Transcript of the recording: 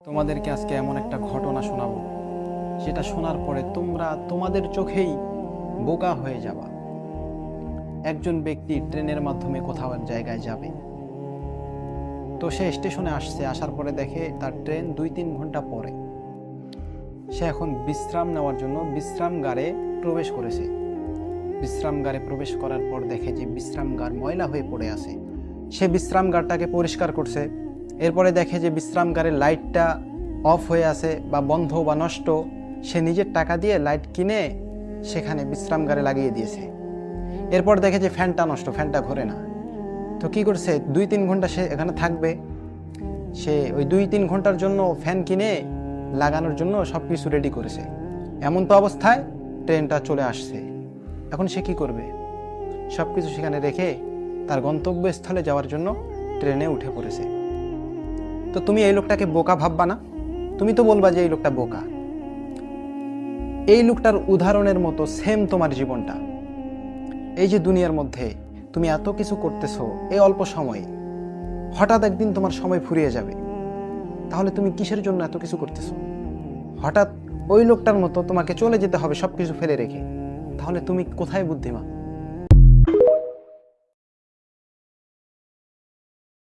তোমাদেরকে আজকে এমন একটা ঘটনা শোনাবো যেটা শোনার পরে তোমরা তোমাদের চোখেই বোকা হয়ে যাবা। একজন ব্যক্তি ট্রেনের মাধ্যমে কোথাও এক জায়গায় যাবে, তো সে স্টেশনে আসছে, আসার পরে দেখে তার ট্রেন 2-3 ঘন্টা পরে। সে এখন বিশ্রাম নেওয়ার জন্য বিশ্রামগারে প্রবেশ করেছে। বিশ্রামগারে প্রবেশ করার পর দেখে যে বিশ্রামগার ময়লা হয়ে পড়ে আছে। সে বিশ্রামগারটাকে পরিষ্কার করছে। এরপরে দেখে যে বিশ্রামগারের লাইটটা অফ হয়ে আছে বা বন্ধ বা নষ্ট। সে নিজের টাকা দিয়ে লাইট কিনে সেখানে বিশ্রামগারে লাগিয়ে দিয়েছে। এরপর দেখে যে ফ্যানটা নষ্ট, ফ্যানটা ঘোরে না। তো কি করছে, 2-3 ঘন্টা সে এখানে থাকবে। সে ওই 2-3 ঘন্টার জন্য ফ্যান কিনে লাগানোর জন্য সব কিছু রেডি করেছে। এমন তো অবস্থায় ট্রেনটা চলে আসছে। এখন সে কি করবে? সব কিছু সেখানে রেখে তার গন্তব্যস্থলে যাওয়ার জন্য ট্রেনে উঠে পড়েছে। তো তুমি এই লোকটাকে বোকা ভাববা না? তুমি তো বলবা যে এই লোকটা বোকা। এই লোকটার উদাহরণের মতো সেম তোমার জীবনটা। এই যে দুনিয়ার মধ্যে তুমি এত কিছু করতেছো এই অল্প সময়ে, হঠাৎ একদিন তোমার সময় ফুরিয়ে যাবে। তাহলে তুমি কিসের জন্য এত কিছু করতেছো? হঠাৎ ওই লোকটার মতো তোমাকে চলে যেতে হবে সব কিছু ফেলে রেখে। তাহলে তুমি কোথায় বুদ্ধিমান?